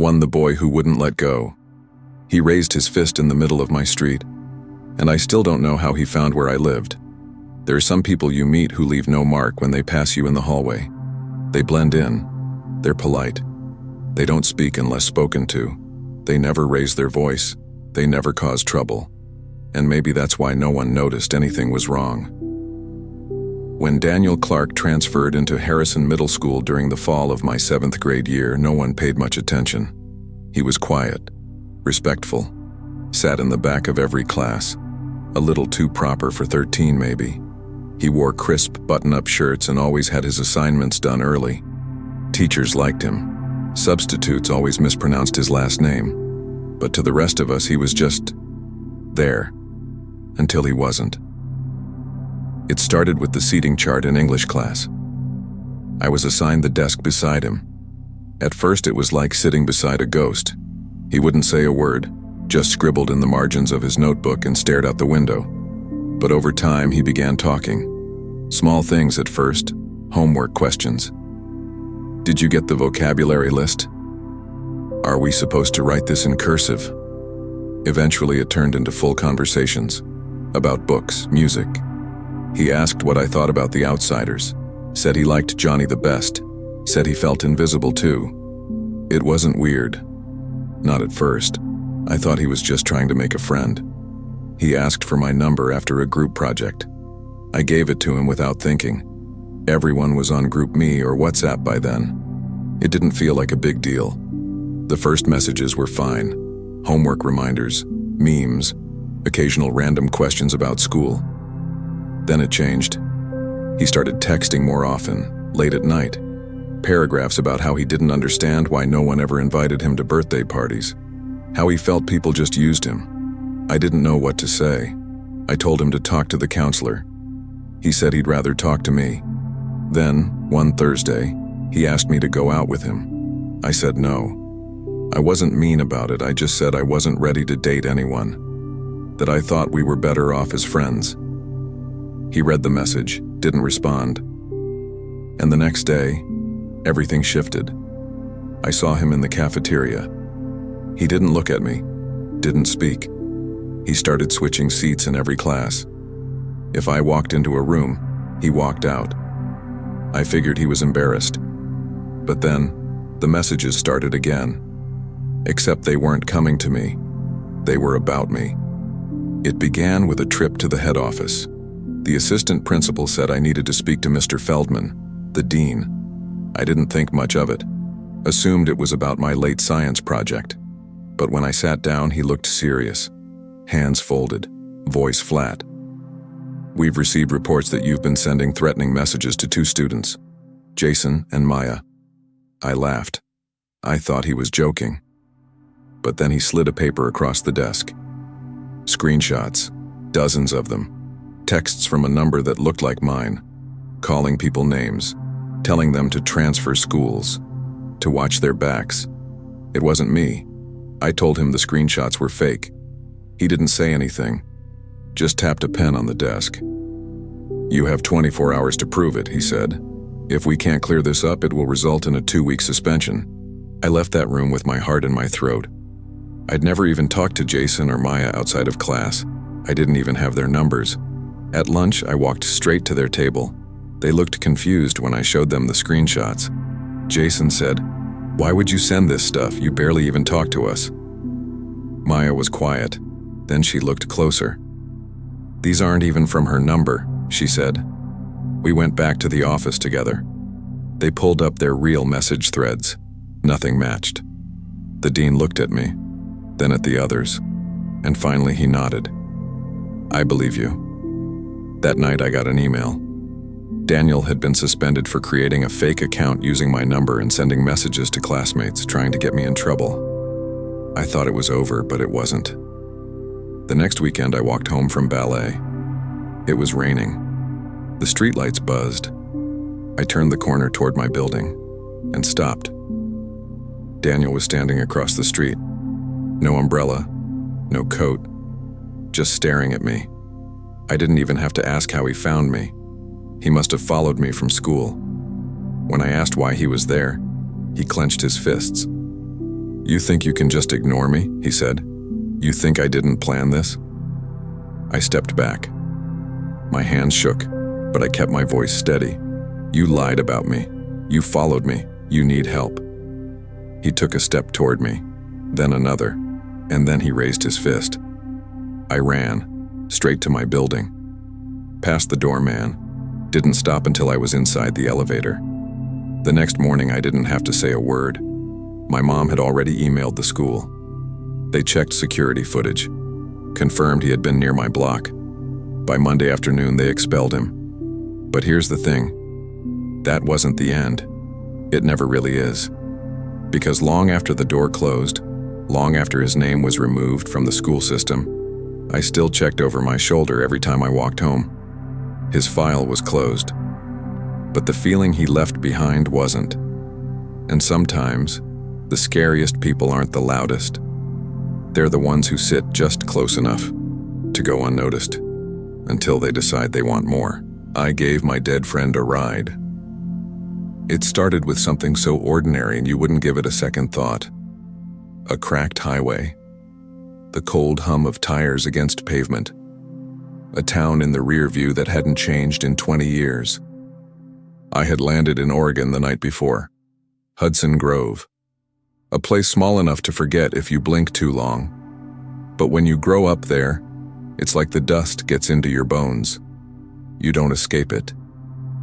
One, the boy who wouldn't let go. He raised his fist in the middle of my street, and I still don't know how he found where I lived. There are some people you meet who leave no mark when they pass you in the hallway. They blend in. They're polite. They don't speak unless spoken to. They never raise their voice. They never cause trouble. And maybe that's why no one noticed anything was wrong. When Daniel Clark transferred into Harrison Middle School during the fall of my 7th grade year, no one paid much attention. He was quiet, respectful, sat in the back of every class, a little too proper for 13 maybe. He wore crisp button-up shirts and always had his assignments done early. Teachers liked him. Substitutes always mispronounced his last name. But to the rest of us, he was just there, until he wasn't. It started with the seating chart in English class. I was assigned the desk beside him. At first it was like sitting beside a ghost. He wouldn't say a word, just scribbled in the margins of his notebook and stared out the window. But over time he began talking. Small things at first, homework questions. Did you get the vocabulary list? Are we supposed to write this in cursive? Eventually it turned into full conversations about books, music. He asked what I thought about The Outsiders, said he liked Jani the best, said he felt invisible too. It wasn't weird. Not at first. I thought he was just trying to make a friend. He asked for my number after a group project. I gave it to him without thinking. Everyone was on GroupMe or WhatsApp by then. It didn't feel like a big deal. The first messages were fine. Homework reminders, memes, occasional random questions about school. Then it changed. He started texting more often, late at night. Paragraphs about how he didn't understand why no one ever invited him to birthday parties. How he felt people just used him. I didn't know what to say. I told him to talk to the counselor. He said he'd rather talk to me. Then, one Thursday, he asked me to go out with him. I said no. I wasn't mean about it, I just said I wasn't ready to date anyone. That I thought we were better off as friends. He read the message, didn't respond. And the next day, everything shifted. I saw him in the cafeteria. He didn't look at me, didn't speak. He started switching seats in every class. If I walked into a room, he walked out. I figured he was embarrassed. But then, the messages started again. Except they weren't coming to me. They were about me. It began with a trip to the head office. The assistant principal said I needed to speak to Mr. Feldman, the dean. I didn't think much of it. Assumed it was about my late science project. But when I sat down, he looked serious. Hands folded, voice flat. We've received reports that you've been sending threatening messages to 2 students, Jason and Maya. I laughed. I thought he was joking. But then he slid a paper across the desk. Screenshots, dozens of them. Texts from a number that looked like mine, calling people names, telling them to transfer schools, to watch their backs. It wasn't me. I told him the screenshots were fake. He didn't say anything, just tapped a pen on the desk. You have 24 hours to prove it, he said. If we can't clear this up, it will result in a 2-week suspension. I left that room with my heart in my throat. I'd never even talked to Jason or Maya outside of class. I didn't even have their numbers. At lunch, I walked straight to their table. They looked confused when I showed them the screenshots. Jason said, "Why would you send this stuff? You barely even talk to us." Maya was quiet. Then she looked closer. "These aren't even from her number," she said. We went back to the office together. They pulled up their real message threads. Nothing matched. The dean looked at me, then at the others, and finally he nodded. "I believe you." That night I got an email. Daniel had been suspended for creating a fake account using my number and sending messages to classmates trying to get me in trouble. I thought it was over, but it wasn't. The next weekend I walked home from ballet. It was raining. The streetlights buzzed. I turned the corner toward my building and stopped. Daniel was standing across the street. No umbrella, no coat, just staring at me. I didn't even have to ask how he found me. He must have followed me from school. When I asked why he was there, he clenched his fists. "You think you can just ignore me?" he said. "You think I didn't plan this?" I stepped back. My hands shook, but I kept my voice steady. "You lied about me. You followed me. You need help." He took a step toward me, then another, and then he raised his fist. I ran, straight to my building. Past the doorman, didn't stop until I was inside the elevator. The next morning I didn't have to say a word. My mom had already emailed the school. They checked security footage, confirmed he had been near my block. By Monday afternoon they expelled him. But here's the thing. That wasn't the end. It never really is. Because long after the door closed, long after his name was removed from the school system, I still checked over my shoulder every time I walked home. His file was closed. But the feeling he left behind wasn't. And sometimes, the scariest people aren't the loudest. They're the ones who sit just close enough to go unnoticed until they decide they want more. I gave my dead friend a ride. It started with something so ordinary and you wouldn't give it a second thought. A cracked highway. The cold hum of tires against pavement. A town in the rear view that hadn't changed in 20 years. I had landed in Oregon the night before. Hudson Grove. A place small enough to forget if you blink too long. But when you grow up there, it's like the dust gets into your bones. You don't escape it.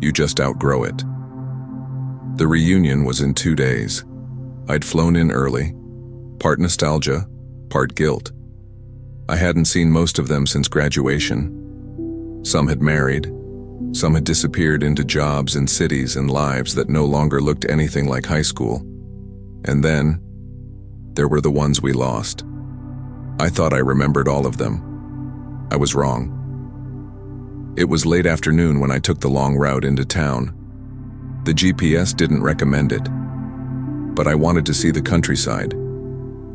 You just outgrow it. The reunion was in 2 days. I'd flown in early, part nostalgia, part guilt. I hadn't seen most of them since graduation. Some had married, some had disappeared into jobs in cities and lives that no longer looked anything like high school. And then, there were the ones we lost. I thought I remembered all of them. I was wrong. It was late afternoon when I took the long route into town. The GPS didn't recommend it, but I wanted to see the countryside.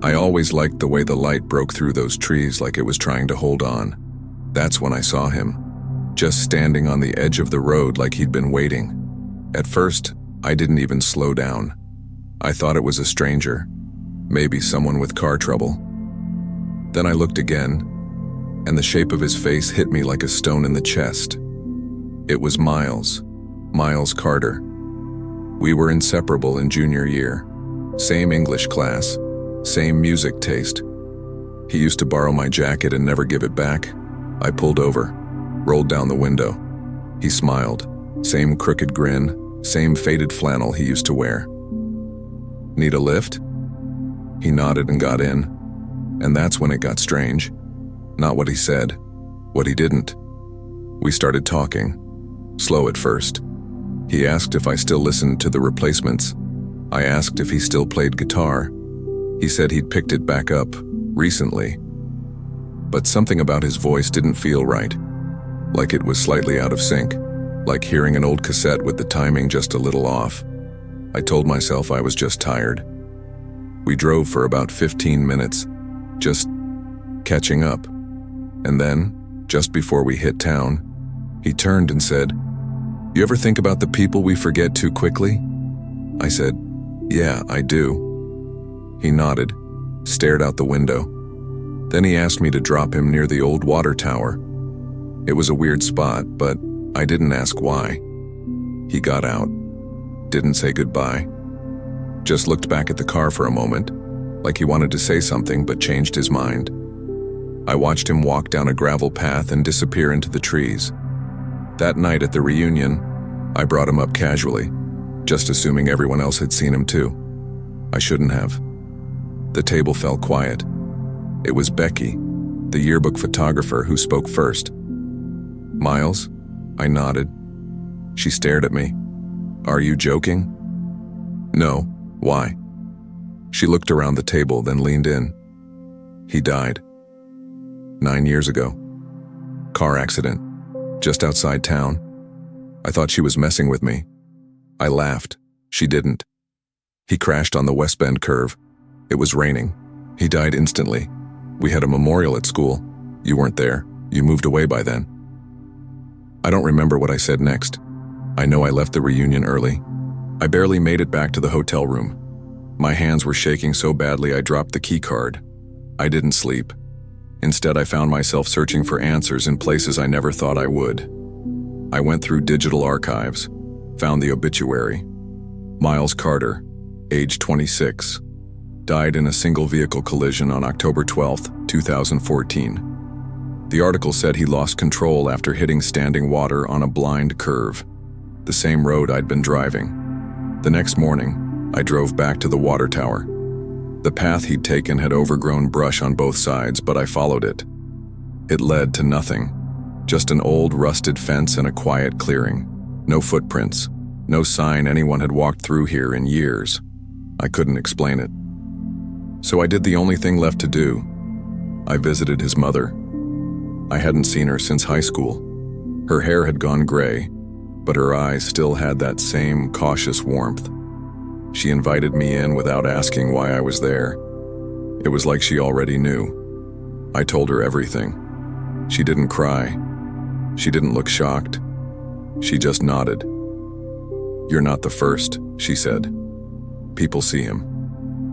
I always liked the way the light broke through those trees like it was trying to hold on. That's when I saw him, just standing on the edge of the road like he'd been waiting. At first, I didn't even slow down. I thought it was a stranger, maybe someone with car trouble. Then I looked again, and the shape of his face hit me like a stone in the chest. It was Miles Carter. We were inseparable in junior year. Same English class, same music taste. He used to borrow my jacket and never give it back. I pulled over, rolled down the window. He smiled, same crooked grin, same faded flannel he used to wear. "Need a lift?" He nodded and got in, and that's when it got strange. Not what he said, what he didn't. We started talking, slow at first. He asked if I still listened to the Replacements. I asked if he still played guitar. He said he'd picked it back up, recently. But something about his voice didn't feel right, like it was slightly out of sync, like hearing an old cassette with the timing just a little off. I told myself I was just tired. We drove for about 15 minutes, just catching up. And then, just before we hit town, he turned and said, "You ever think about the people we forget too quickly?" I said, "Yeah, I do." He nodded, stared out the window. Then he asked me to drop him near the old water tower. It was a weird spot, but I didn't ask why. He got out, didn't say goodbye, just looked back at the car for a moment, like he wanted to say something but changed his mind. I watched him walk down a gravel path and disappear into the trees. That night at the reunion, I brought him up casually, just assuming everyone else had seen him too. I shouldn't have. The table fell quiet. It was Becky, the yearbook photographer, who spoke first. "Miles?" I nodded. She stared at me. "Are you joking?" "No. Why?" She looked around the table, then leaned in. "He died. 9 years ago. Car accident. Just outside town. I thought she was messing with me. I laughed. She didn't. He crashed on the West Bend curve. It was raining. He died instantly. We had a memorial at school. You weren't there. You moved away by then." I don't remember what I said next. I know I left the reunion early. I barely made it back to the hotel room. My hands were shaking so badly I dropped the key card. I didn't sleep. Instead, I found myself searching for answers in places I never thought I would. I went through digital archives, found the obituary. Miles Carter, age 26, died in a single-vehicle collision on October 12, 2014. The article said he lost control after hitting standing water on a blind curve, the same road I'd been driving. The next morning, I drove back to the water tower. The path he'd taken had overgrown brush on both sides, but I followed it. It led to nothing, just an old rusted fence and a quiet clearing. No footprints, no sign anyone had walked through here in years. I couldn't explain it. So I did the only thing left to do. I visited his mother. I hadn't seen her since high school. Her hair had gone gray, but her eyes still had that same cautious warmth. She invited me in without asking why I was there. It was like she already knew. I told her everything. She didn't cry. She didn't look shocked. She just nodded. "You're not the first," she said. "People see him.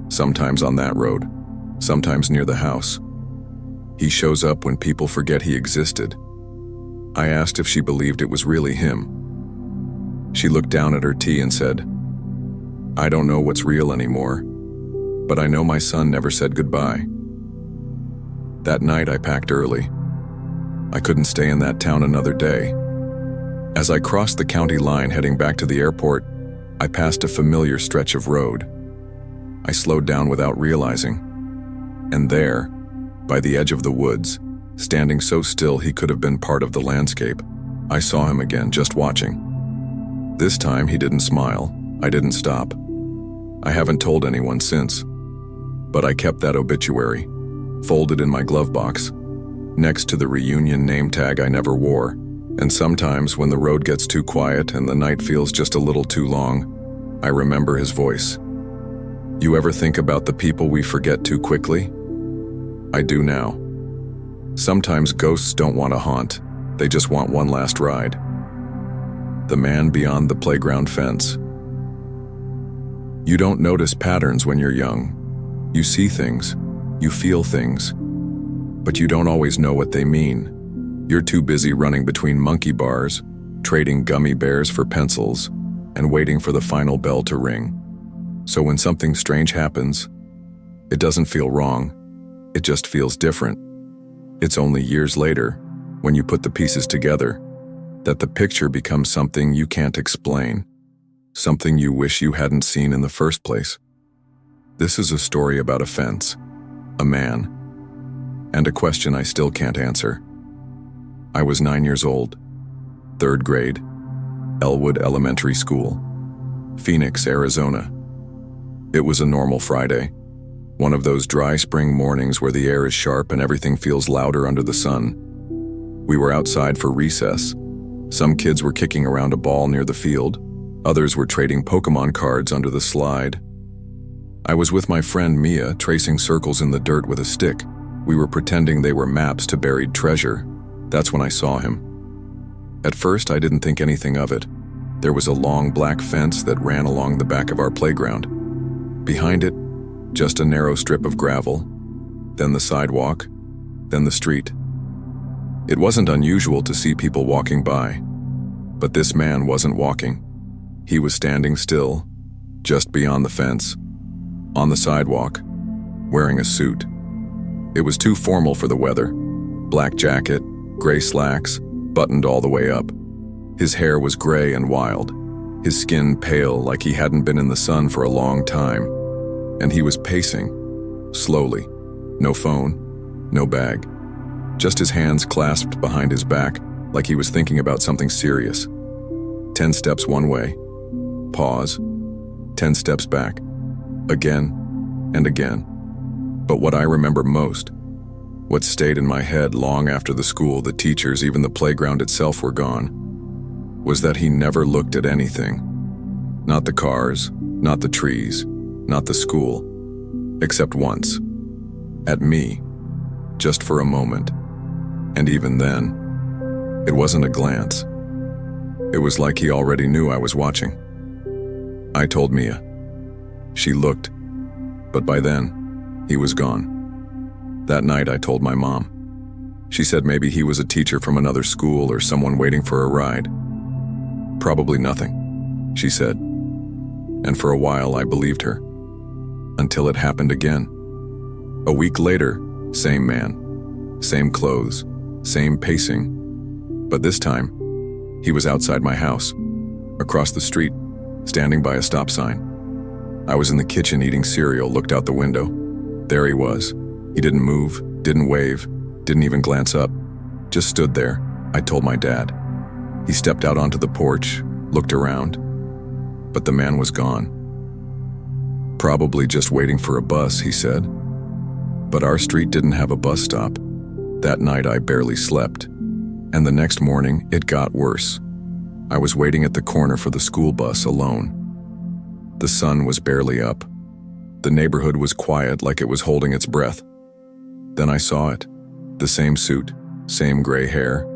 Sometimes on that road, sometimes near the house. He shows up when people forget he existed." I asked if she believed it was really him. She looked down at her tea and said, "I don't know what's real anymore, but I know my son never said goodbye." That night I packed early. I couldn't stay in that town another day. As I crossed the county line heading back to the airport, I passed a familiar stretch of road. I slowed down without realizing. And there, by the edge of the woods, standing so still he could have been part of the landscape, I saw him again, just watching. This time he didn't smile. I didn't stop. I haven't told anyone since. But I kept that obituary, folded in my glove box, next to the reunion name tag I never wore. And sometimes when the road gets too quiet and the night feels just a little too long, I remember his voice. You ever think about the people we forget too quickly? I do now. Sometimes ghosts don't want to haunt, they just want one last ride. The man beyond the playground fence. You don't notice patterns when you're young. You see things, you feel things, but you don't always know what they mean. You're too busy running between monkey bars, trading gummy bears for pencils, and waiting for the final bell to ring. So when something strange happens, it doesn't feel wrong, it just feels different. It's only years later, when you put the pieces together, that the picture becomes something you can't explain, something you wish you hadn't seen in the first place. This is a story about a fence, a man, and a question I still can't answer. I was 9 years old, 3rd grade, Elwood Elementary School, Phoenix, Arizona. It was a normal Friday, one of those dry spring mornings where the air is sharp and everything feels louder under the sun. We were outside for recess. Some kids were kicking around a ball near the field. Others were trading Pokemon cards under the slide. I was with my friend Mia, tracing circles in the dirt with a stick. We were pretending they were maps to buried treasure. That's when I saw him. At first, I didn't think anything of it. There was a long black fence that ran along the back of our playground. Behind it, just a narrow strip of gravel, then the sidewalk, then the street. It wasn't unusual to see people walking by, but this man wasn't walking. He was standing still, just beyond the fence, on the sidewalk, wearing a suit. It was too formal for the weather. Black jacket, gray slacks, buttoned all the way up. His hair was gray and wild, his skin pale like he hadn't been in the sun for a long time. And he was pacing, slowly. No phone, no bag. Just his hands clasped behind his back, like he was thinking about something serious. 10 steps one way. Pause. 10 steps back. Again and again. But what I remember most, what stayed in my head long after the school, the teachers, even the playground itself were gone, was that he never looked at anything. Not the cars, not the trees, not the school, except once. At me, just for a moment. And even then, it wasn't a glance. It was like he already knew I was watching. I told Mia. She looked, But by then, he was gone. That night I told my mom. She said maybe he was a teacher from another school or someone waiting for a ride. Probably nothing, she said. And for a while I believed her. Until it happened again. A week later, same man, same clothes, same pacing. But this time, he was outside my house, across the street, standing by a stop sign. I was in the kitchen eating cereal, looked out the window. There he was. He didn't move, didn't wave, didn't even glance up. Just stood there. I told my dad. He stepped out onto the porch, looked around. But the man was gone. Probably just waiting for a bus, he said. But our street didn't have a bus stop. That night I barely slept. And the next morning, it got worse. I was waiting at the corner for the school bus alone. The sun was barely up. The neighborhood was quiet, like it was holding its breath. Then I saw it. The same suit, same gray hair,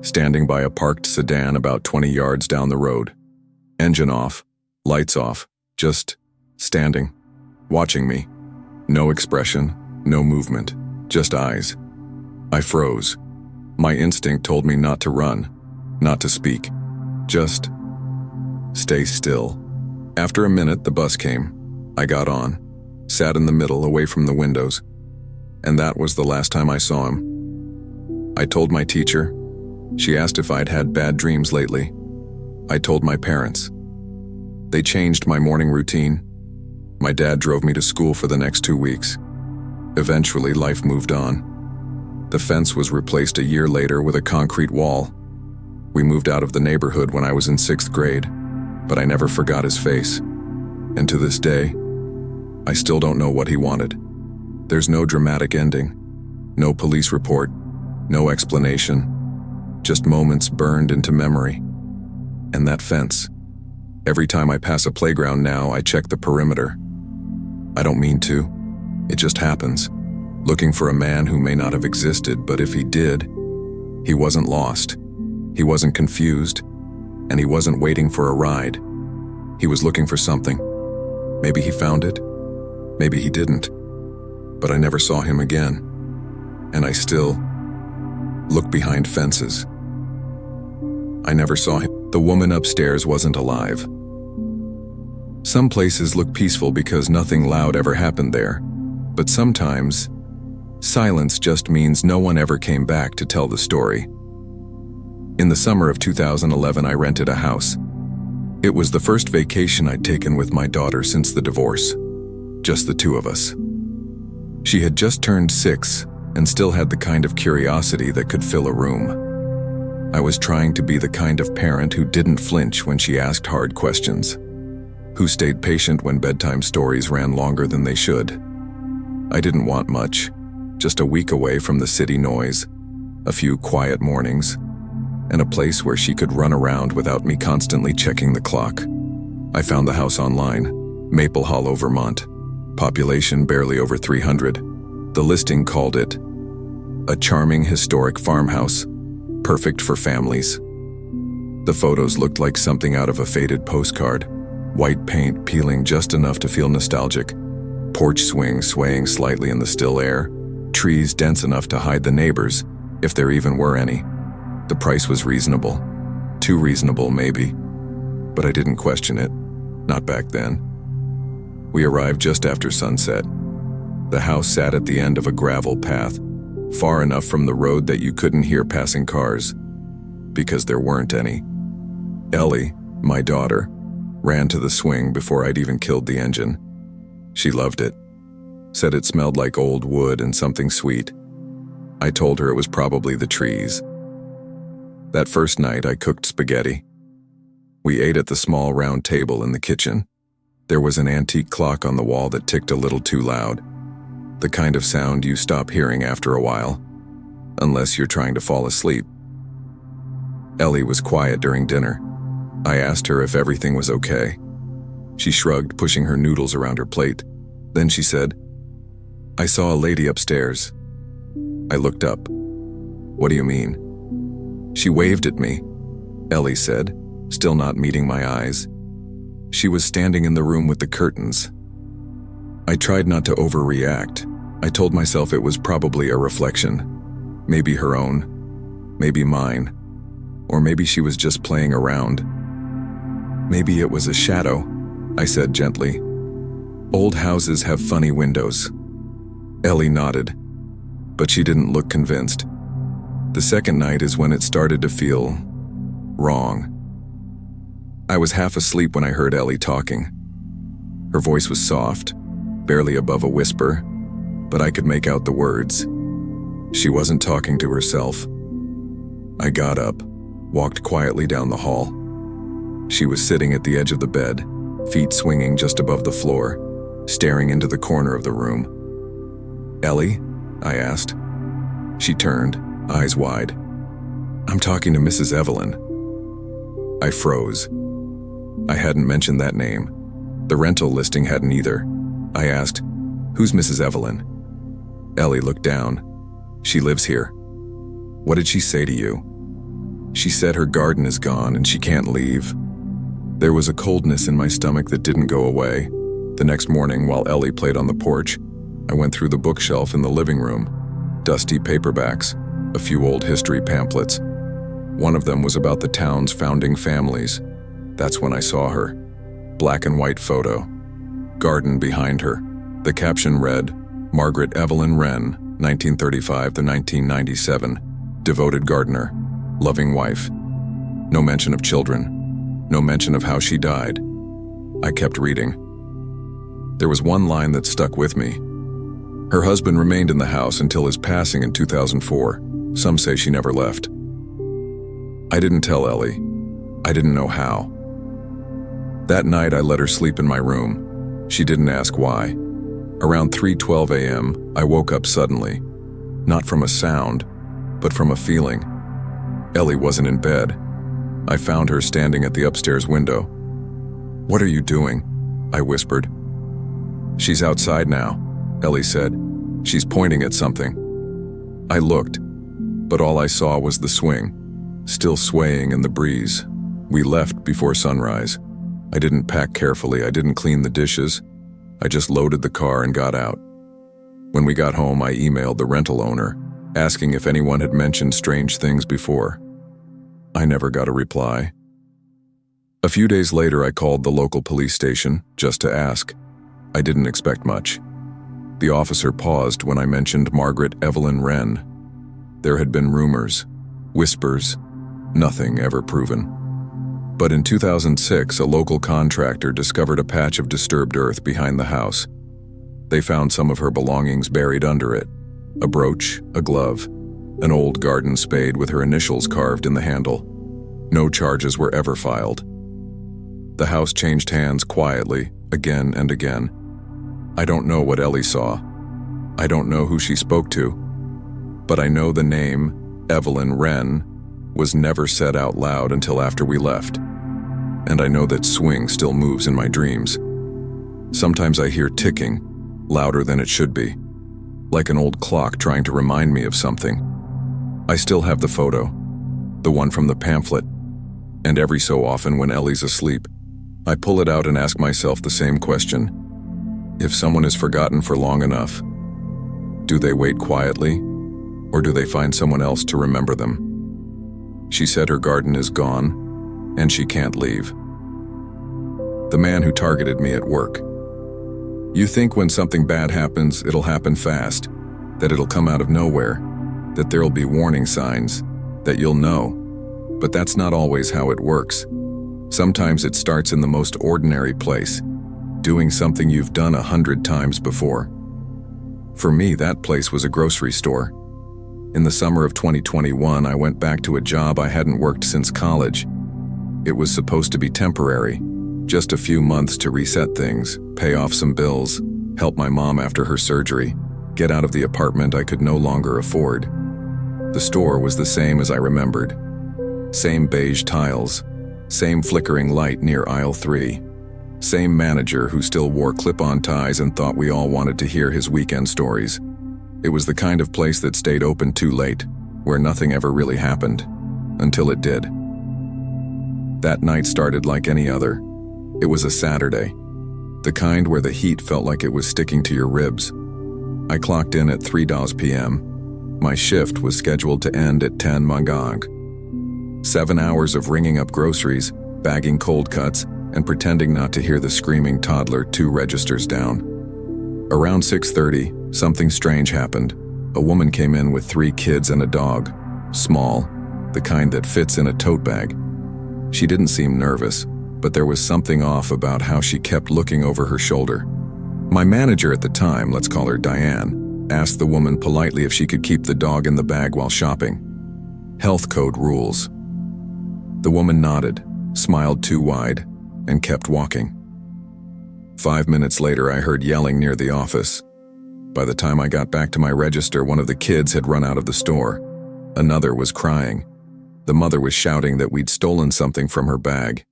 standing by a parked sedan about 20 yards down the road. Engine off, lights off, just standing, watching me. No expression, no movement, just eyes. I froze. My instinct told me not to run, not to speak. Just stay still. After a minute, the bus came. I got on, sat in the middle away from the windows, and that was the last time I saw him. I told my teacher. She asked if I'd had bad dreams lately. I told my parents. They changed my morning routine. My dad drove me to school for the next 2 weeks. Eventually, life moved on. The fence was replaced a year later with a concrete wall. We moved out of the neighborhood when I was in 6th grade, but I never forgot his face. And to this day, I still don't know what he wanted. There's no dramatic ending, no police report, no explanation, just moments burned into memory. And that fence. Every time I pass a playground now, I check the perimeter. I don't mean to. It just happens. Looking for a man who may not have existed, but if he did, he wasn't lost. He wasn't confused, and he wasn't waiting for a ride. He was looking for something. Maybe he found it, maybe he didn't. But I never saw him again, and I still look behind fences. I never saw him. The woman upstairs wasn't alive. Some places look peaceful because nothing loud ever happened there, but sometimes silence just means no one ever came back to tell the story. In the summer of 2011, I rented a house. It was the first vacation I'd taken with my daughter since the divorce. Just the two of us. She had just turned 6 and still had the kind of curiosity that could fill a room. I was trying to be the kind of parent who didn't flinch when she asked hard questions, who stayed patient when bedtime stories ran longer than they should. I didn't want much, just a week away from the city noise, a few quiet mornings, and a place where she could run around without me constantly checking the clock. I found the house online, Maple Hollow, Vermont. Population barely over 300. The listing called it a charming historic farmhouse, perfect for families. The photos looked like something out of a faded postcard, white paint peeling just enough to feel nostalgic, porch swing swaying slightly in the still air, trees dense enough to hide the neighbors, if there even were any. The price was reasonable. Too reasonable, maybe. But I didn't question it. Not back then. We arrived just after sunset. The house sat at the end of a gravel path, far enough from the road that you couldn't hear passing cars, because there weren't any. Ellie, my daughter, ran to the swing before I'd even killed the engine. She loved it. Said it smelled like old wood and something sweet. I told her it was probably the trees. That first night, I cooked spaghetti. We ate at the small round table in the kitchen. There was an antique clock on the wall that ticked a little too loud, the kind of sound you stop hearing after a while, unless you're trying to fall asleep. Ellie was quiet during dinner. I asked her if everything was okay. She shrugged, pushing her noodles around her plate. Then she said, "I saw a lady upstairs." I looked up. "What do you mean?" "She waved at me," Ellie said, still not meeting my eyes. "She was standing in the room with the curtains." I tried not to overreact. I told myself it was probably a reflection. Maybe her own, maybe mine, or maybe she was just playing around. Maybe it was a shadow, I said gently. Old houses have funny windows. Ellie nodded, but she didn't look convinced. The second night is when it started to feel wrong. I was half asleep when I heard Ellie talking. Her voice was soft, barely above a whisper, but I could make out the words. She wasn't talking to herself. I got up, walked quietly down the hall. She was sitting at the edge of the bed, feet swinging just above the floor, staring into the corner of the room. "Ellie?" I asked. She turned, eyes wide. "I'm talking to Mrs. Evelyn." I froze. I hadn't mentioned that name. The rental listing hadn't either. I asked, "Who's Mrs. Evelyn?" Ellie looked down. "She lives here." "What did she say to you?" "She said her garden is gone and she can't leave." There was a coldness in my stomach that didn't go away. The next morning, while Ellie played on the porch, I went through the bookshelf in the living room. Dusty paperbacks, a few old history pamphlets. One of them was about the town's founding families. That's when I saw her. Black and white photo. Garden behind her. The caption read, "Margaret Evelyn Wren, 1935 to 1997. Devoted gardener. Loving wife." No mention of children. No mention of how she died. I kept reading. There was one line that stuck with me. Her husband remained in the house until his passing in 2004. Some say she never left. I didn't tell Ellie. I didn't know how. That night I let her sleep in my room. She didn't ask why. Around 3:12 a.m., I woke up suddenly. Not from a sound, but from a feeling. Ellie wasn't in bed. I found her standing at the upstairs window. "What are you doing?" I whispered. "She's outside now," Ellie said. "She's pointing at something." I looked, but all I saw was the swing, still swaying in the breeze. We left before sunrise. I didn't pack carefully, I didn't clean the dishes. I just loaded the car and got out. When we got home, I emailed the rental owner, asking if anyone had mentioned strange things before. I never got a reply. A few days later, I called the local police station just to ask. I didn't expect much. The officer paused when I mentioned Margaret Evelyn Wren. There had been rumors, whispers, nothing ever proven. But in 2006, a local contractor discovered a patch of disturbed earth behind the house. They found some of her belongings buried under it. A brooch, a glove, an old garden spade with her initials carved in the handle. No charges were ever filed. The house changed hands quietly, again and again. I don't know what Ellie saw. I don't know who she spoke to. But I know the name, Evelyn Wren, was never said out loud until after we left. And I know that swing still moves in my dreams. Sometimes I hear ticking, louder than it should be, like an old clock trying to remind me of something. I still have the photo, the one from the pamphlet, and every so often when Ellie's asleep, I pull it out and ask myself the same question. If someone is forgotten for long enough, do they wait quietly, or do they find someone else to remember them? She said her garden is gone, and she can't leave. The man who targeted me at work. You think when something bad happens, it'll happen fast, that it'll come out of nowhere, that there'll be warning signs, that you'll know. But that's not always how it works. Sometimes it starts in the most ordinary place, doing something you've done 100 times before. For me, that place was a grocery store. In the summer of 2021, I went back to a job I hadn't worked since college. It was supposed to be temporary, just a few months to reset things, pay off some bills, help my mom after her surgery, get out of the apartment I could no longer afford. The store was the same as I remembered. Same beige tiles, same flickering light near aisle 3. Same manager who still wore clip-on ties and thought we all wanted to hear his weekend stories. It was the kind of place that stayed open too late, where nothing ever really happened, until it did. That night started like any other. It was a Saturday. The kind where the heat felt like it was sticking to your ribs. I clocked in at 3 p.m. My shift was scheduled to end at 10 Mangog. 7 hours of ringing up groceries, bagging cold cuts, and pretending not to hear the screaming toddler 2 registers down. Around 6:30, something strange happened. A woman came in with 3 kids and a dog. Small, the kind that fits in a tote bag. She didn't seem nervous, but there was something off about how she kept looking over her shoulder. My manager at the time, let's call her Diane, asked the woman politely if she could keep the dog in the bag while shopping. Health code rules. The woman nodded, smiled too wide, and kept walking. 5 minutes later, I heard yelling near the office. By the time I got back to my register, one of the kids had run out of the store. Another was crying. The mother was shouting that we'd stolen something from her bag.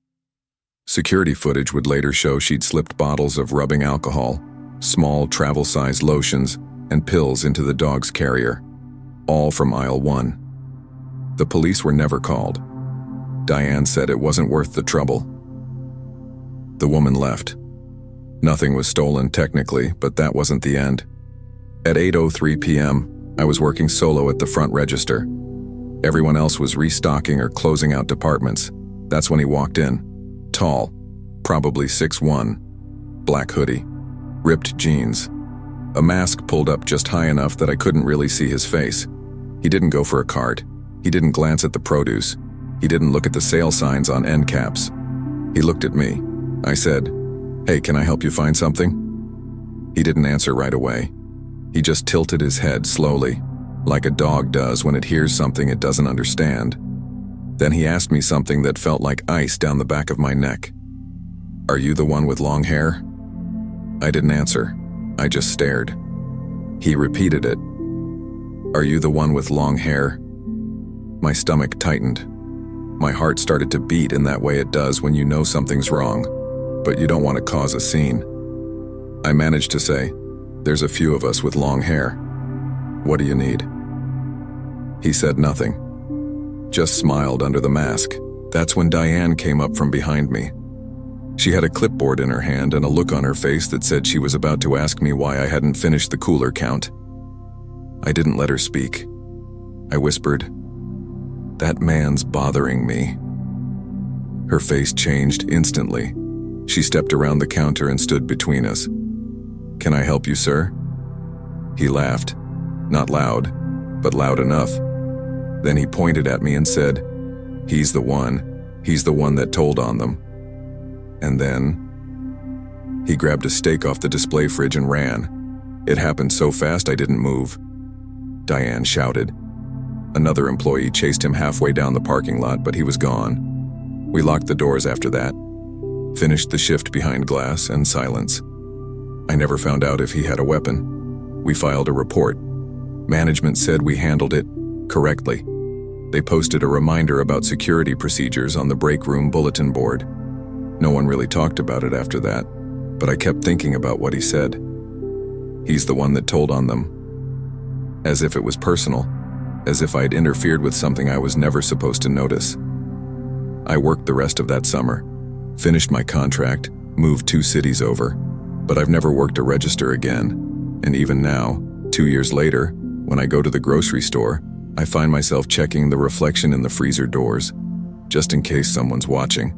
Security footage would later show she'd slipped bottles of rubbing alcohol, small travel-sized lotions, and pills into the dog's carrier, all from aisle 1. The police were never called. Diane said it wasn't worth the trouble. The woman left. Nothing was stolen technically, but that wasn't the end. At 8:03 p.m., I was working solo at the front register. Everyone else was restocking or closing out departments. That's when he walked in. Tall, probably 6'1", black hoodie, ripped jeans. A mask pulled up just high enough that I couldn't really see his face. He didn't go for a cart. He didn't glance at the produce. He didn't look at the sale signs on end caps. He looked at me. I said, "Hey, can I help you find something?" He didn't answer right away. He just tilted his head slowly, like a dog does when it hears something it doesn't understand. Then he asked me something that felt like ice down the back of my neck. "Are you the one with long hair?" I didn't answer. I just stared. He repeated it. "Are you the one with long hair?" My stomach tightened. My heart started to beat in that way it does when you know something's wrong, but you don't want to cause a scene. I managed to say, "There's a few of us with long hair. What do you need?" He said nothing, just smiled under the mask. That's when Diane came up from behind me. She had a clipboard in her hand and a look on her face that said she was about to ask me why I hadn't finished the cooler count. I didn't let her speak. I whispered, "That man's bothering me." Her face changed instantly. She stepped around the counter and stood between us. "Can I help you, sir?" He laughed, not loud, but loud enough. Then he pointed at me and said, He's the one that told on them." And then he grabbed a steak off the display fridge and ran. It happened so fast I didn't move. Diane shouted. Another employee chased him halfway down the parking lot, but he was gone. We locked the doors after that, finished the shift behind glass and silence. I never found out if he had a weapon. We filed a report. Management said we handled it correctly. They posted a reminder about security procedures on the break room bulletin board. No one really talked about it after that, but I kept thinking about what he said. He's the one that told on them. As if it was personal, as if I'd interfered with something I was never supposed to notice. I worked the rest of that summer, finished my contract, moved 2 cities over, but I've never worked a register again. And even now, 2 years later, when I go to the grocery store, I find myself checking the reflection in the freezer doors, just in case someone's watching,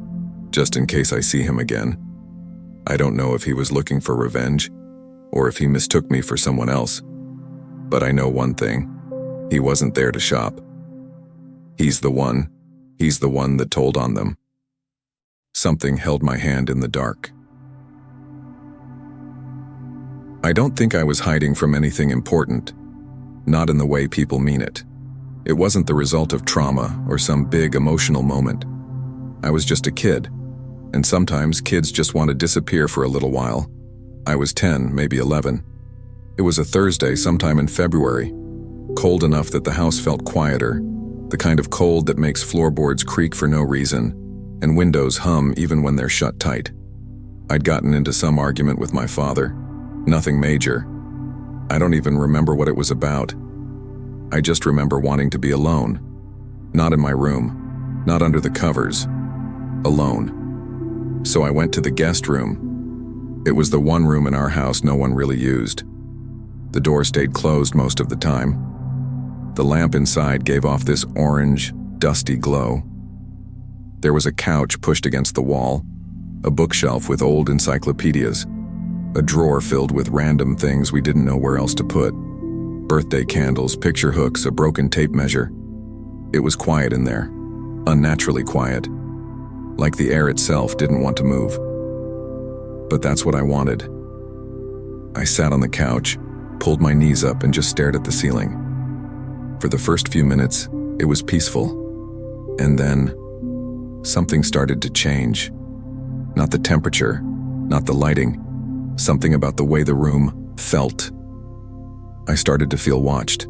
just in case I see him again. I don't know if he was looking for revenge, or if he mistook me for someone else. But I know one thing, he wasn't there to shop. He's the one that told on them. Something held my hand in the dark. I don't think I was hiding from anything important, not in the way people mean it. It wasn't the result of trauma or some big emotional moment. I was just a kid, and sometimes kids just want to disappear for a little while. I was 10, maybe 11. It was a Thursday sometime in February, cold enough that the house felt quieter, the kind of cold that makes floorboards creak for no reason, and windows hum even when they're shut tight. I'd gotten into some argument with my father, nothing major. I don't even remember what it was about. I just remember wanting to be alone, not in my room, not under the covers, alone. So I went to the guest room. It was the one room in our house no one really used. The door stayed closed most of the time. The lamp inside gave off this orange, dusty glow. There was a couch pushed against the wall, a bookshelf with old encyclopedias, a drawer filled with random things we didn't know where else to put, birthday candles, picture hooks, a broken tape measure. It was quiet in there, unnaturally quiet, like the air itself didn't want to move. But that's what I wanted. I sat on the couch, pulled my knees up, and just stared at the ceiling. For the first few minutes, it was peaceful. And then, something started to change. Not the temperature, not the lighting, something about the way the room felt. I started to feel watched.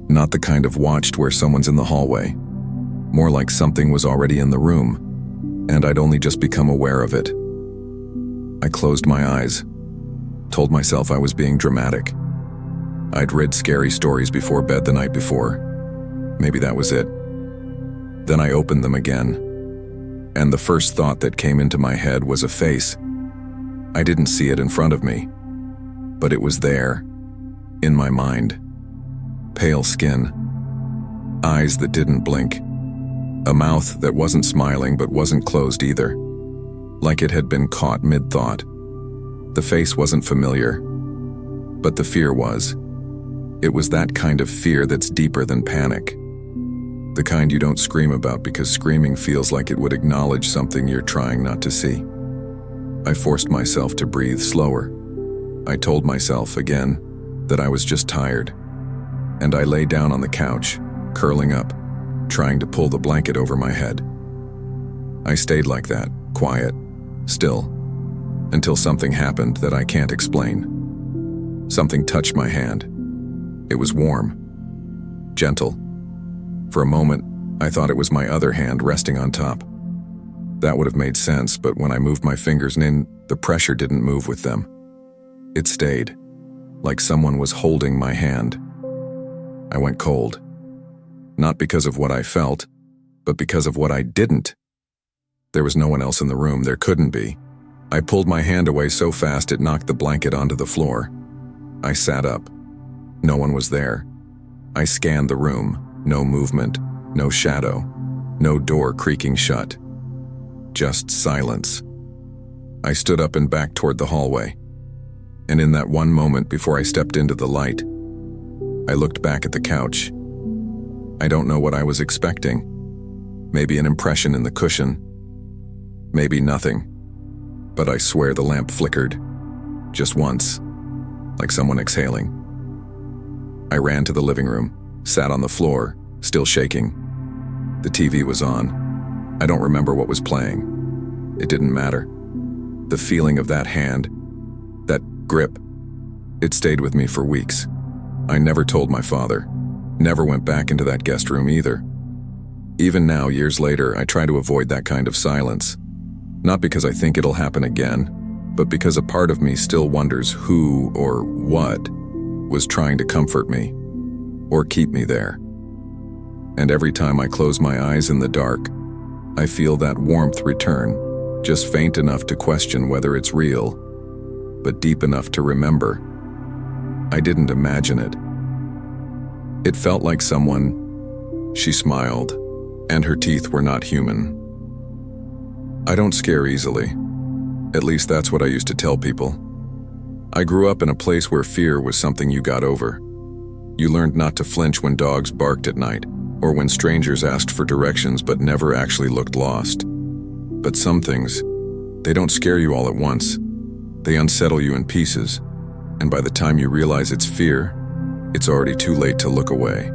Not the kind of watched where someone's in the hallway. More like something was already in the room, and I'd only just become aware of it. I closed my eyes, told myself I was being dramatic. I'd read scary stories before bed the night before. Maybe that was it. Then I opened them again, and the first thought that came into my head was a face. I didn't see it in front of me, but it was there, in my mind. Pale skin, eyes that didn't blink, a mouth that wasn't smiling but wasn't closed either, like it had been caught mid-thought. The face wasn't familiar, but the fear was. It was that kind of fear that's deeper than panic. The kind you don't scream about because screaming feels like it would acknowledge something you're trying not to see. I forced myself to breathe slower. I told myself again that I was just tired, and I lay down on the couch, curling up, trying to pull the blanket over my head. I stayed like that, quiet, still, until something happened that I can't explain. Something touched my hand. It was warm, gentle. For a moment, I thought it was my other hand resting on top. That would have made sense, but when I moved my fingers in, the pressure didn't move with them. It stayed, like someone was holding my hand. I went cold. Not because of what I felt, but because of what I didn't. There was no one else in the room. There couldn't be. I pulled my hand away so fast it knocked the blanket onto the floor. I sat up. No one was there. I scanned the room. No movement, no shadow, no door creaking shut. Just silence. I stood up and backed toward the hallway. And in that one moment before I stepped into the light, I looked back at the couch. I don't know what I was expecting. Maybe an impression in the cushion. Maybe nothing. But I swear the lamp flickered. Just once. Like someone exhaling. I ran to the living room. Sat on the floor, still shaking. The TV was on. I don't remember what was playing. It didn't matter. The feeling of that hand, that grip, it stayed with me for weeks. I never told my father. Never went back into that guest room either. Even now, years later, I try to avoid that kind of silence. Not because I think it'll happen again, but because a part of me still wonders who or what was trying to comfort me. Or keep me there. And every time I close my eyes in the dark, I feel that warmth return, just faint enough to question whether it's real, but deep enough to remember. I didn't imagine it. It felt like someone. She smiled, and her teeth were not human. I don't scare easily. At least that's what I used to tell people. I grew up in a place where fear was something you got over. You learned not to flinch when dogs barked at night, or when strangers asked for directions but never actually looked lost. But some things, they don't scare you all at once. They unsettle you in pieces, and by the time you realize it's fear, it's already too late to look away.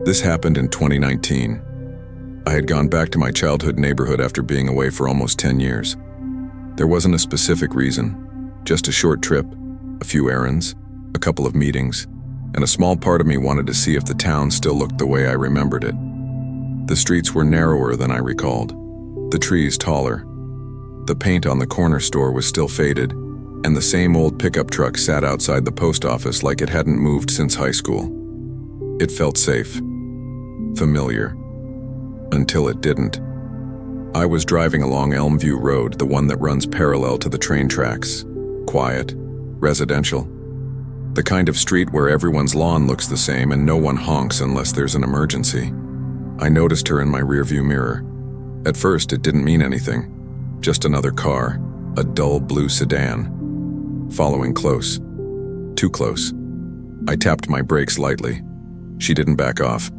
This happened in 2019. I had gone back to my childhood neighborhood after being away for almost 10 years. There wasn't a specific reason, just a short trip, a few errands, a couple of meetings, and a small part of me wanted to see if the town still looked the way I remembered it. The streets were narrower than I recalled, the trees taller. The paint on the corner store was still faded, and the same old pickup truck sat outside the post office like it hadn't moved since high school. It felt safe, familiar, until it didn't. I was driving along Elmview Road, the one that runs parallel to the train tracks. Quiet, residential. The kind of street where everyone's lawn looks the same and no one honks unless there's an emergency. I noticed her in my rearview mirror. At first, it didn't mean anything. Just another car, a dull blue sedan. Following close. Too close. I tapped my brakes lightly. She didn't back off.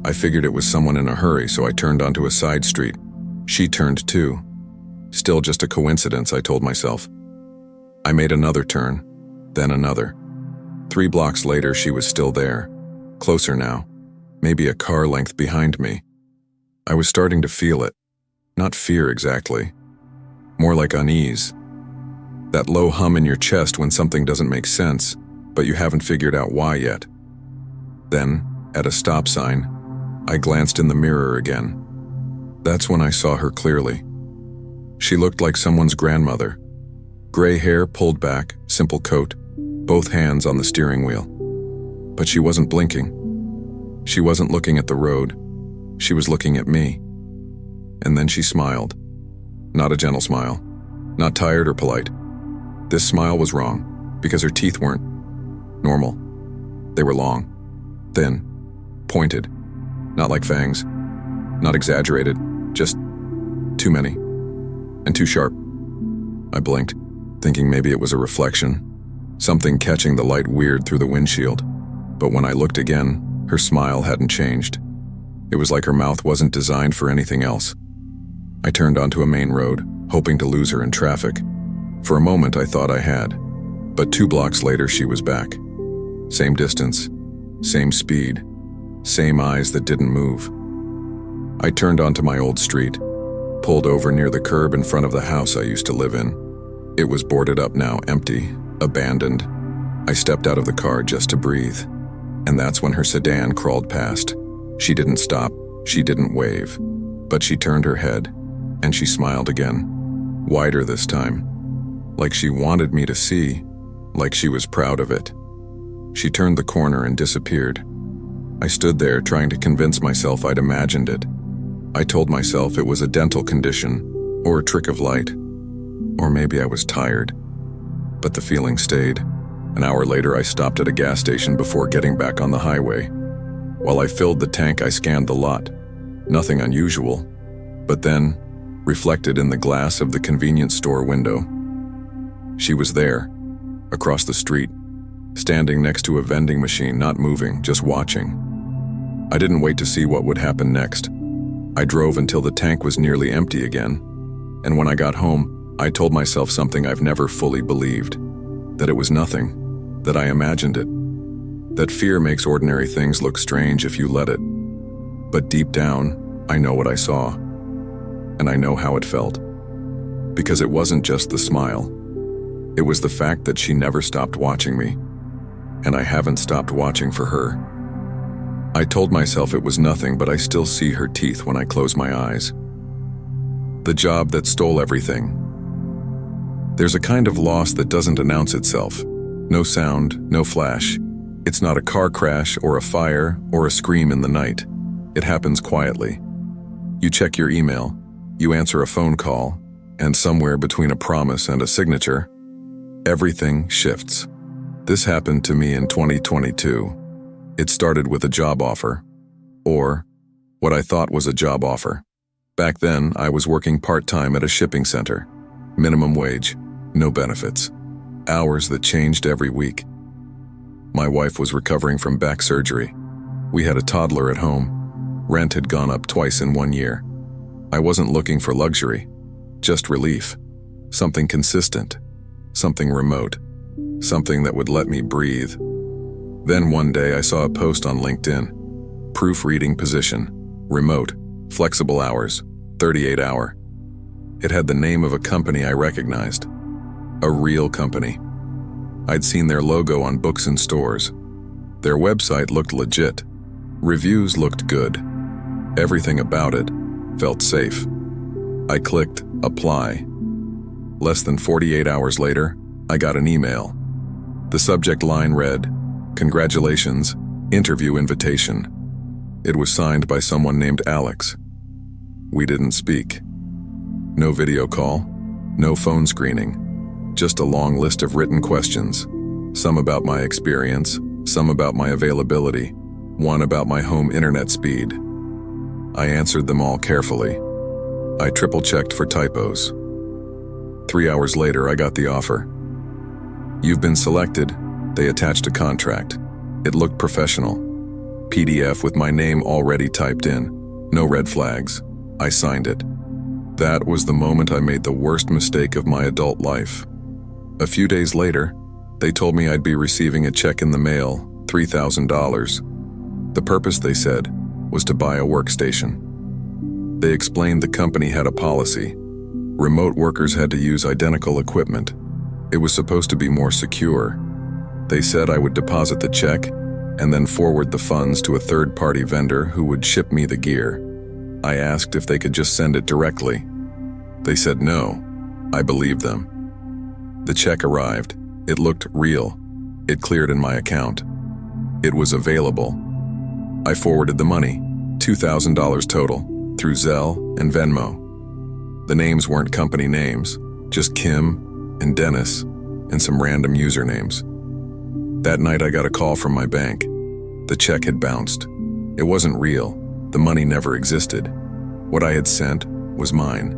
I figured it was someone in a hurry, so I turned onto a side street. She turned too. Still just a coincidence, I told myself. I made another turn, then another. 3 blocks later, she was still there. Closer now. Maybe a car length behind me. I was starting to feel it. Not fear exactly. More like unease. That low hum in your chest when something doesn't make sense, but you haven't figured out why yet. Then, at a stop sign, I glanced in the mirror again. That's when I saw her clearly. She looked like someone's grandmother. Gray hair pulled back, simple coat, both hands on the steering wheel. But she wasn't blinking. She wasn't looking at the road. She was looking at me. And then she smiled. Not a gentle smile. Not tired or polite. This smile was wrong, because her teeth weren't normal. They were long, thin, pointed. Not like fangs. Not exaggerated. Just too many. And too sharp. I blinked, thinking maybe it was a reflection. Something catching the light weird through the windshield. But when I looked again, her smile hadn't changed. It was like her mouth wasn't designed for anything else. I turned onto a main road, hoping to lose her in traffic. For a moment I thought I had. But 2 blocks later she was back. Same distance, same speed, same eyes that didn't move. I turned onto my old street, pulled over near the curb in front of the house I used to live in. It was boarded up now, empty, abandoned. I stepped out of the car just to breathe. And that's when her sedan crawled past. She didn't stop, she didn't wave. But she turned her head, and she smiled again. Wider this time. Like she wanted me to see, like she was proud of it. She turned the corner and disappeared. I stood there trying to convince myself I'd imagined it. I told myself it was a dental condition, or a trick of light. Or maybe I was tired. But the feeling stayed. An hour later, I stopped at a gas station before getting back on the highway. While I filled the tank, I scanned the lot. Nothing unusual. But then, reflected in the glass of the convenience store window, she was there, across the street, standing next to a vending machine, not moving, just watching. I didn't wait to see what would happen next. I drove until the tank was nearly empty again. And when I got home, I told myself something I've never fully believed. That it was nothing. That I imagined it. That fear makes ordinary things look strange if you let it. But deep down, I know what I saw. And I know how it felt. Because it wasn't just the smile. It was the fact that she never stopped watching me. And I haven't stopped watching for her. I told myself it was nothing, but I still see her teeth when I close my eyes. The job that stole everything. There's a kind of loss that doesn't announce itself. No sound, no flash. It's not a car crash or a fire or a scream in the night. It happens quietly. You check your email, you answer a phone call, and somewhere between a promise and a signature, everything shifts. This happened to me in 2022. It started with a job offer, or what I thought was a job offer. Back then, I was working part-time at a shipping center. Minimum wage, no benefits. Hours that changed every week. My wife was recovering from back surgery. We had a toddler at home. Rent had gone up twice in 1 year. I wasn't looking for luxury, just relief. Something consistent, something remote, something that would let me breathe. Then one day I saw a post on LinkedIn. Proofreading position, remote, flexible hours, 38-hour. It had the name of a company I recognized. A real company. I'd seen their logo on books and stores. Their website looked legit. Reviews looked good. Everything about it felt safe. I clicked apply. Less than 48 hours later, I got an email. The subject line read, "Congratulations, interview invitation." It was signed by someone named Alex. We didn't speak. No video call, no phone screening, just a long list of written questions. Some about my experience, some about my availability, one about my home internet speed. I answered them all carefully. I triple-checked for typos. 3 hours later, I got the offer. "You've been selected." They attached a contract. It looked professional. PDF with my name already typed in. No red flags. I signed it. That was the moment I made the worst mistake of my adult life. A few days later, they told me I'd be receiving a check in the mail, $3,000. The purpose, they said, was to buy a workstation. They explained the company had a policy. Remote workers had to use identical equipment. It was supposed to be more secure. They said I would deposit the check and then forward the funds to a third-party vendor who would ship me the gear. I asked if they could just send it directly. They said no. I believed them. The check arrived. It looked real. It cleared in my account. It was available. I forwarded the money, $2,000 total, through Zelle and Venmo. The names weren't company names, just Kim and Dennis and some random usernames. That night I got a call from my bank. The check had bounced. It wasn't real. The money never existed. What I had sent was mine.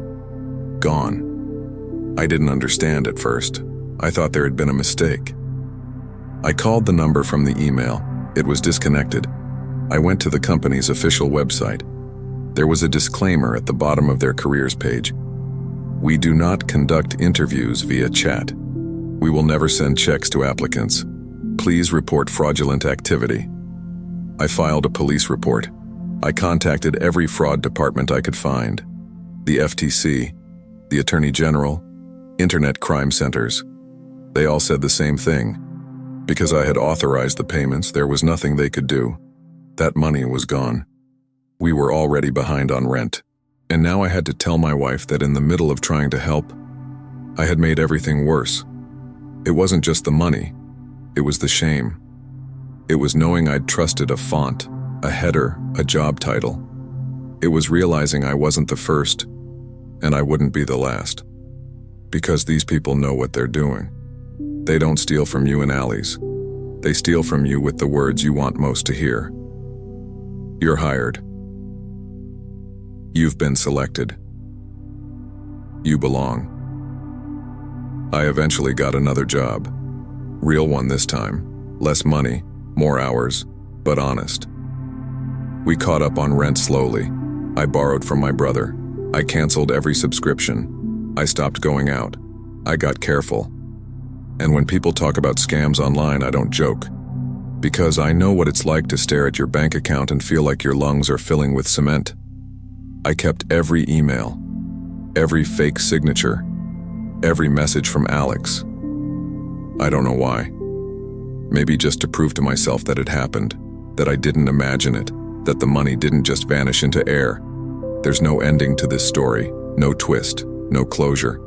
Gone. I didn't understand at first. I thought there had been a mistake. I called the number from the email. It was disconnected. I went to the company's official website. There was a disclaimer at the bottom of their careers page. "We do not conduct interviews via chat. We will never send checks to applicants. Please report fraudulent activity." I filed a police report. I contacted every fraud department I could find. The FTC, the Attorney General, Internet crime centers. They all said the same thing. Because I had authorized the payments, there was nothing they could do. That money was gone. We were already behind on rent. And now I had to tell my wife that in the middle of trying to help, I had made everything worse. It wasn't just the money. It was the shame. It was knowing I'd trusted a font, a header, a job title. It was realizing I wasn't the first, and I wouldn't be the last. Because these people know what they're doing. They don't steal from you in alleys. They steal from you with the words you want most to hear. You're hired. You've been selected. You belong. I eventually got another job. Real one this time. Less money, more hours, but honest. We caught up on rent slowly. I borrowed from my brother. I canceled every subscription. I stopped going out. I got careful. And when people talk about scams online, I don't joke. Because I know what it's like to stare at your bank account and feel like your lungs are filling with cement. I kept every email, every fake signature, every message from Alex. I don't know why. Maybe just to prove to myself that it happened, that I didn't imagine it, that the money didn't just vanish into air. There's no ending to this story, no twist, no closure,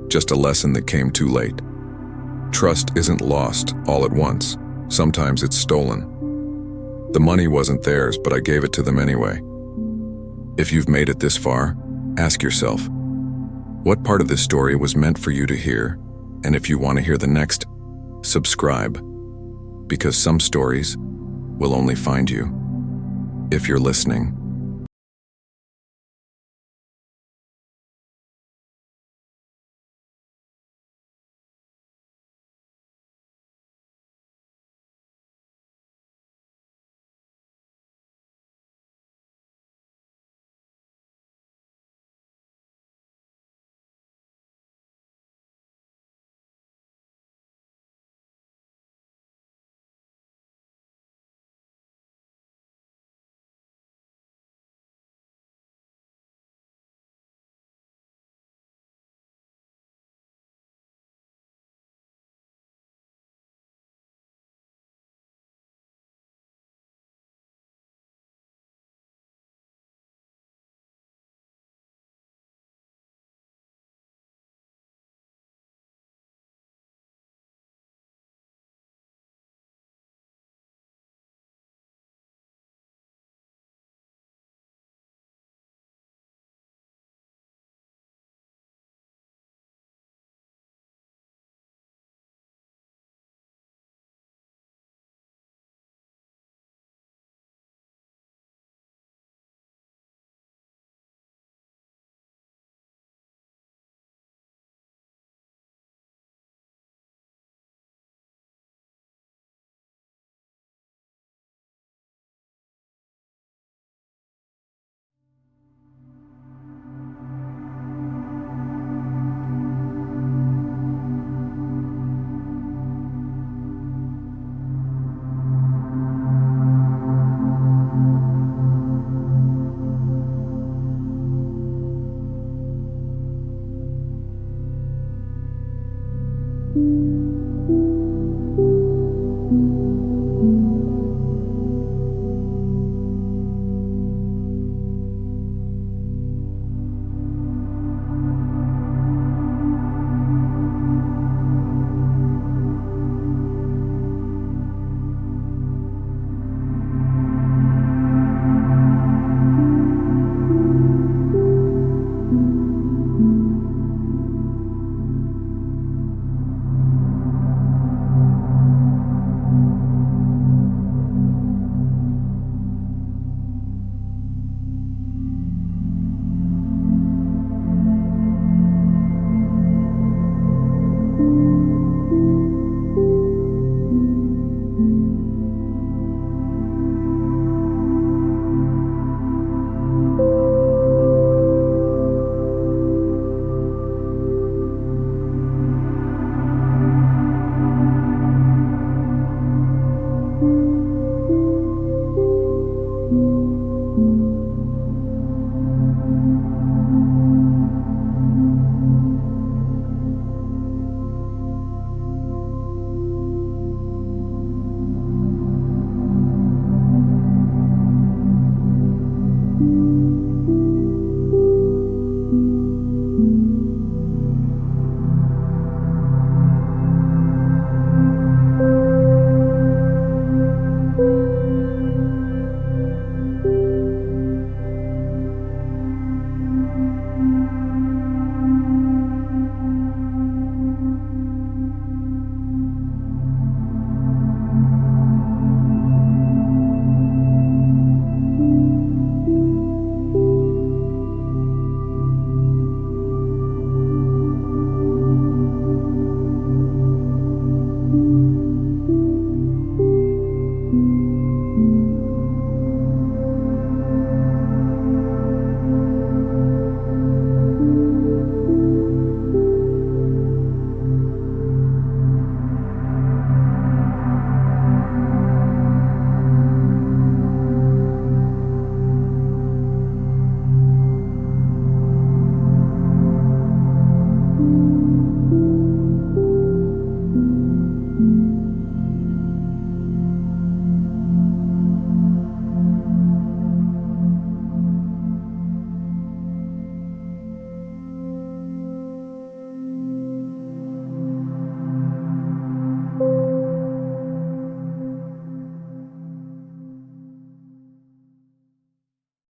just a lesson that came too late. Trust isn't lost all at once. Sometimes it's stolen. The money wasn't theirs, but I gave it to them anyway. If you've made it this far, ask yourself, what part of this story was meant for you to hear? And if you want to hear the next, subscribe. Because some stories will only find you if you're listening.